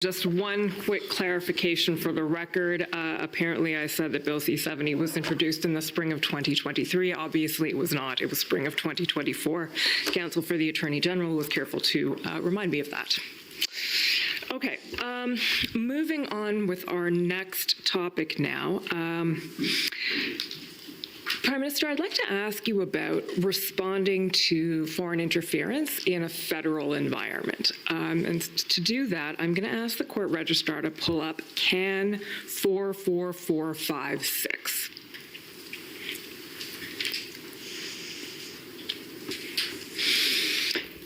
Just one quick clarification for the record. Apparently, I said that Bill C-70 was introduced in the spring of 2023. Obviously, it was not. It was spring of 2024. Counsel for the Attorney General was careful to remind me of that. Okay, moving on with our next topic now. Prime Minister, I'd like to ask you about responding to foreign interference in a federal environment. And to do that, I'm going to ask the court registrar to pull up CAN 44456.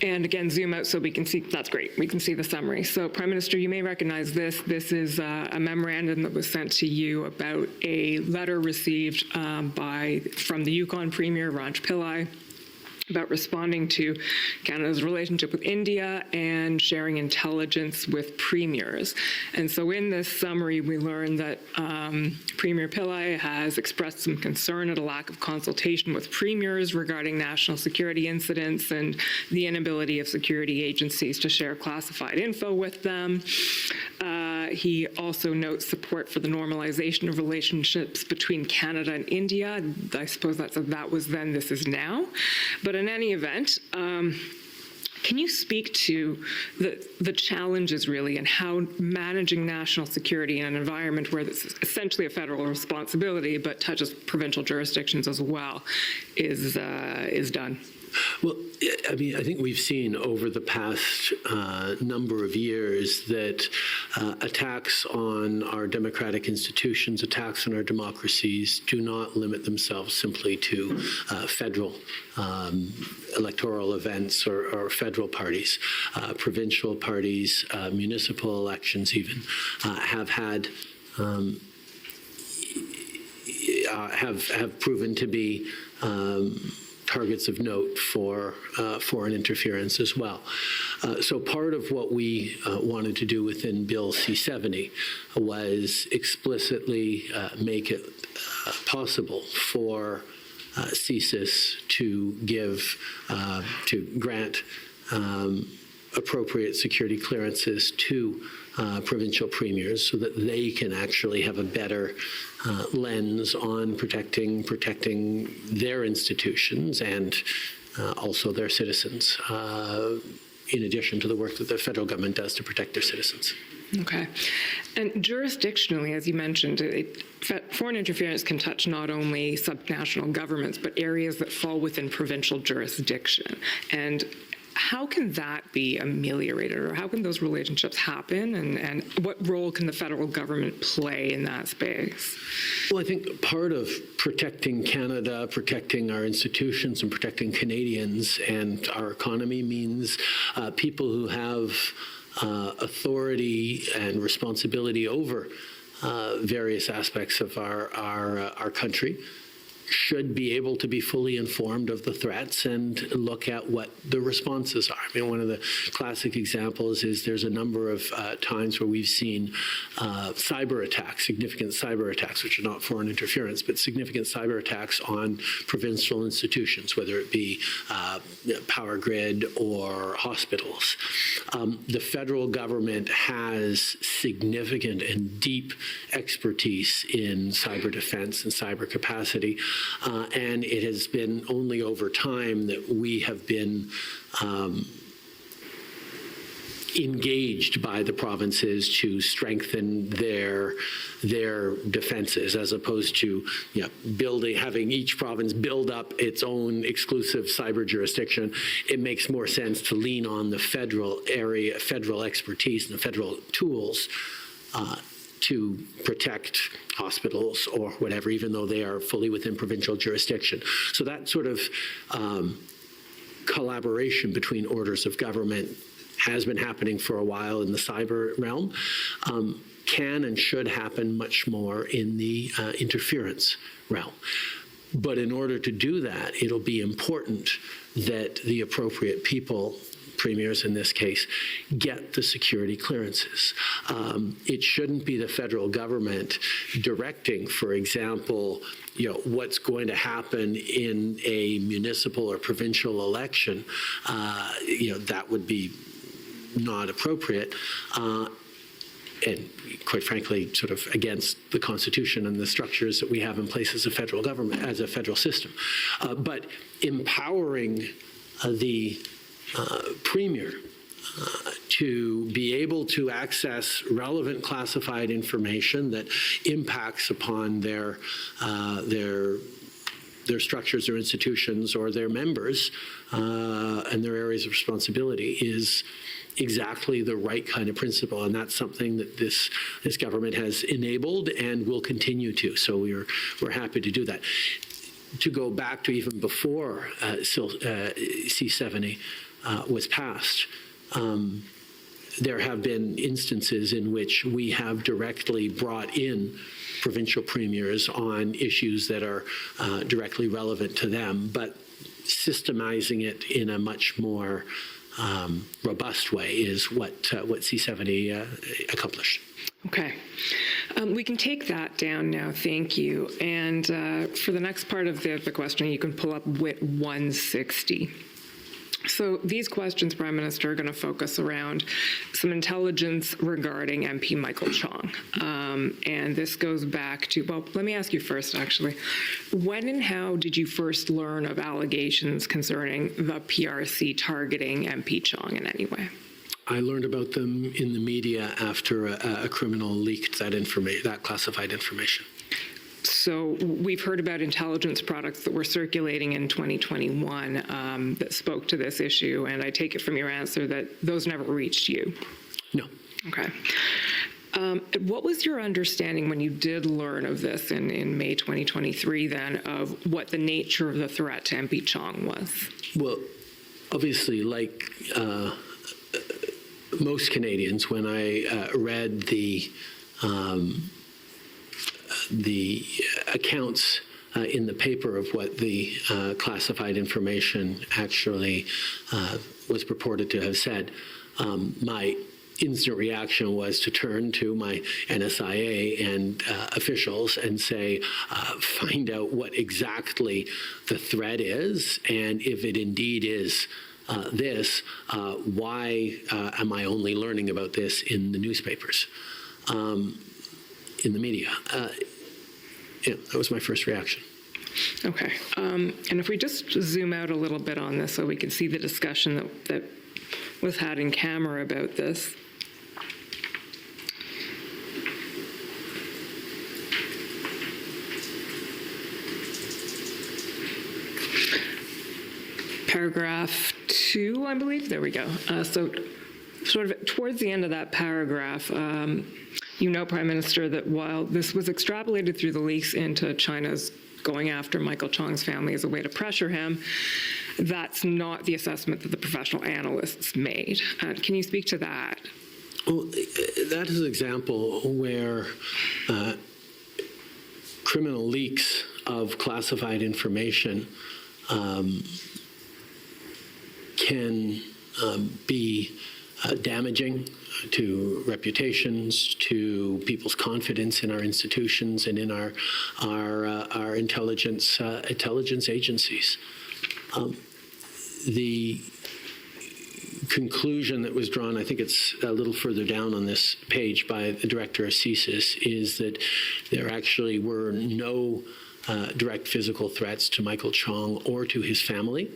And again, zoom out so we can see, that's great, we can see the summary. So Prime Minister, you may recognize this. This is a memorandum that was sent to you about a letter received from the Yukon Premier, Ranj Pillai, about responding to Canada's relationship with India and sharing intelligence with premiers. And so in this summary, we learned that Premier Pillai has expressed some concern at a lack of consultation with premiers regarding national security incidents and the inability of security agencies to share classified info with them. He also notes support for the normalization of relationships between Canada and India. I suppose that's a that was then, this is now. But in any event, can you speak to the challenges really and how managing national security in an environment where this is essentially a federal responsibility but touches provincial jurisdictions as well is done? Well, I mean, I think we've seen over the past number of years that attacks on our democratic institutions, attacks on our democracies do not limit themselves simply to federal electoral events or federal parties. Provincial parties, municipal elections even, have had have proven to be targets of note for foreign interference as well. So part of what we wanted to do within Bill C-70 was explicitly make it possible for CSIS to grant appropriate security clearances to provincial premiers so that they can actually have a better lens on protecting their institutions and also their citizens, in addition to the work that the federal government does to protect their citizens. Okay. And jurisdictionally, as you mentioned, foreign interference can touch not only subnational governments, but areas that fall within provincial jurisdiction. And how can that be ameliorated, or how can those relationships happen, and what role can the federal government play in that space? Well, I think part of protecting Canada, protecting our institutions, and protecting Canadians and our economy means people who have authority and responsibility over various aspects of our country should be able to be fully informed of the threats and look at what the responses are. I mean, one of the classic examples is there's a number of times where we've seen cyber attacks, significant cyber attacks, which are not foreign interference, but significant cyber attacks on provincial institutions, whether it be power grid or hospitals. The federal government has significant and deep expertise in cyber defense and cyber capacity. And it has been only over time that we have been engaged by the provinces to strengthen their defenses, as opposed to having each province build up its own exclusive cyber jurisdiction. It makes more sense to lean on the federal expertise and the federal tools to protect hospitals or whatever, even though they are fully within provincial jurisdiction. So that sort of collaboration between orders of government has been happening for a while in the cyber realm, can and should happen much more in the interference realm. But in order to do that, it'll be important that the appropriate people, premiers in this case, get the security clearances. It shouldn't be the federal government directing, for example, what's going to happen in a municipal or provincial election. That would be not appropriate. and quite frankly, sort of against the Constitution and the structures that we have in place as a federal government, as a federal system. But empowering the Premier to be able to access relevant classified information that impacts upon their structures or institutions or their members and their areas of responsibility is exactly the right kind of principle, and that's something that this government has enabled and will continue to. So we're happy to do that. To go back to even before C-70 was passed, there have been instances in which we have directly brought in provincial premiers on issues that are directly relevant to them, but systemizing it in a much more robust way is what C-70 accomplished. Okay. We can take that down now, thank you. And for the next part of the question, you can pull up WIT 160. So these questions, Prime Minister, are going to focus around some intelligence regarding MP Michael Chong. And this goes back to, well, let me ask you first, actually. When and how did you first learn of allegations concerning the PRC targeting MP Chong in any way? I learned about them in the media after a criminal leaked that classified information. So we've heard about intelligence products that were circulating in 2021 that spoke to this issue, and I take it from your answer that those never reached you. No. Okay. What was your understanding when you did learn of this in May 2023 then of what the nature of the threat to MP Chong was? Well, obviously, like most Canadians, when I read the accounts in the paper of what the classified information actually was purported to have said, my instant reaction was to turn to my NSIA and officials and say, find out what exactly the threat is, and if it indeed is this, why am I only learning about this in the newspapers, in the media? Yeah, that was my first reaction. Okay. And if we just zoom out a little bit on this so we can see the discussion that was had in camera about this. Paragraph 2, I believe. There we go. So sort of towards the end of that paragraph, you know, Prime Minister, that while this was extrapolated through the leaks into China's going after Michael Chong's family as a way to pressure him, that's not the assessment that the professional analysts made. Can you speak to that? Well, that is an example where criminal leaks of classified information can be damaging to reputations, to people's confidence in our institutions and in our intelligence agencies. The conclusion that was drawn, I think it's a little further down on this page by the director of CSIS, is that there actually were no direct physical threats to Michael Chong or to his family.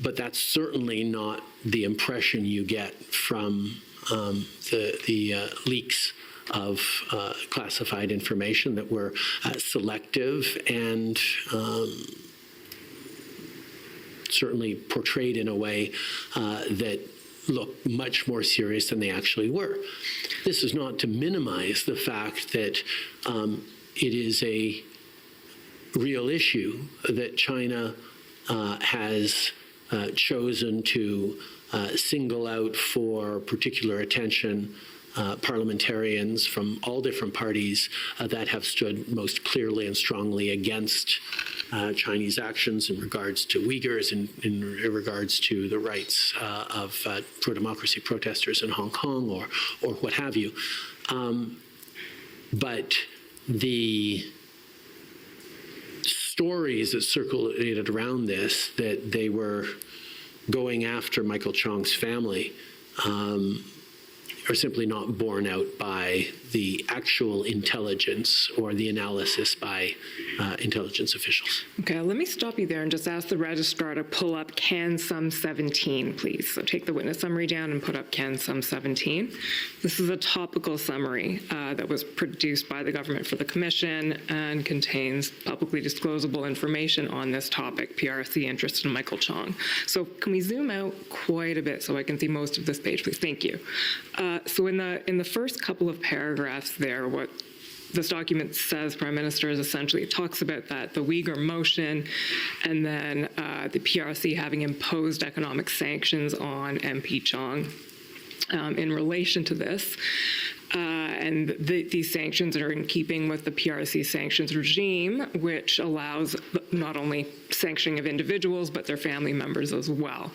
But that's certainly not the impression you get from the leaks of classified information that were selective and certainly portrayed in a way that looked much more serious than they actually were. This is not to minimize the fact that it is a real issue that China has chosen to single out for particular attention parliamentarians from all different parties that have stood most clearly and strongly against Chinese actions in regards to Uyghurs and in regards to the rights of pro-democracy protesters in Hong Kong or what have you. But the stories that circulated around this, that they were going after Michael Chong's family, are simply not borne out by the actual intelligence or the analysis by intelligence officials. Okay, let me stop you there and just ask the registrar to pull up Can Sum 17, please. So take the witness summary down and put up Can Sum 17. This is a topical summary that was produced by the government for the commission and contains publicly disclosable information on this topic, PRC interest in Michael Chong. So can we zoom out quite a bit so I can see most of this page, please? Thank you. So in the first couple of paragraphs there, what this document says, Prime Minister, is essentially, it talks about that, the Uyghur motion, and then the PRC having imposed economic sanctions on MP Chong in relation to this. And these sanctions are in keeping with the PRC sanctions regime, which allows not only sanctioning of individuals, but their family members as well.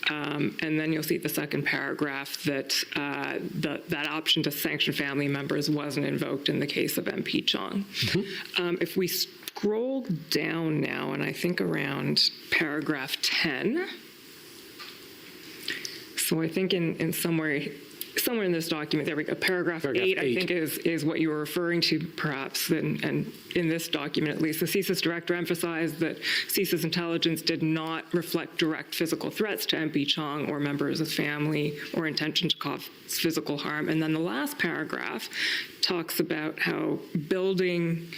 And then you'll see the second paragraph that that option to sanction family members wasn't invoked in the case of MP Chong. If we scroll down now, and I think around paragraph 10, so I think in somewhere in this document, there we go, paragraph 8, I think is what you were referring to, perhaps, and in this document at least. The CSIS director emphasized that CSIS intelligence did not reflect direct physical threats to MP Chong or members of his family or intention to cause physical harm. And then the last paragraph talks about how building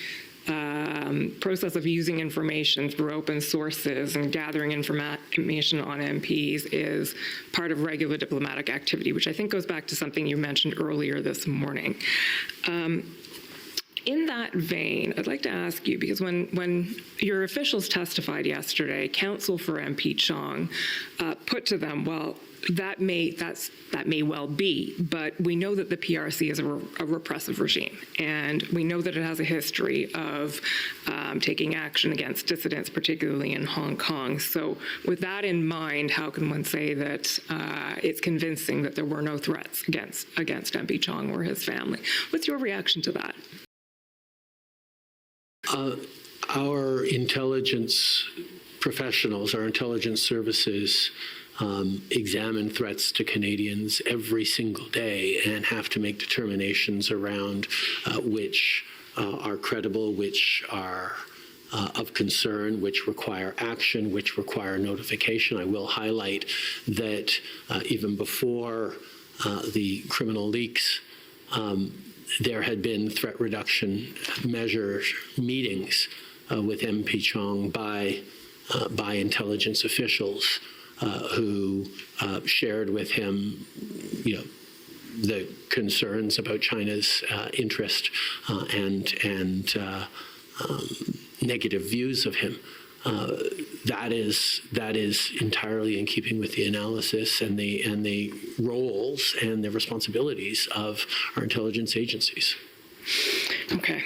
process of using information through open sources and gathering information on MPs is part of regular diplomatic activity, which I think goes back to something you mentioned earlier this morning. In that vein, I'd like to ask you, because when your officials testified yesterday, counsel for MP Chong put to them, well, that may well be, but we know that the PRC is a repressive regime, and we know that it has a history of taking action against dissidents, particularly in Hong Kong. So with that in mind, how can one say that it's convincing that there were no threats against MP Chong or his family? What's your reaction to that? Our intelligence professionals, our intelligence services, examine threats to Canadians every single day and have to make determinations around which are credible, which are of concern, which require action, which require notification. I will highlight that even before the criminal leaks, there had been threat reduction measure meetings with MP Chong by intelligence officials who shared with him, the concerns about China's interest and negative views of him. That is entirely in keeping with the analysis and the roles and the responsibilities of our intelligence agencies. Okay.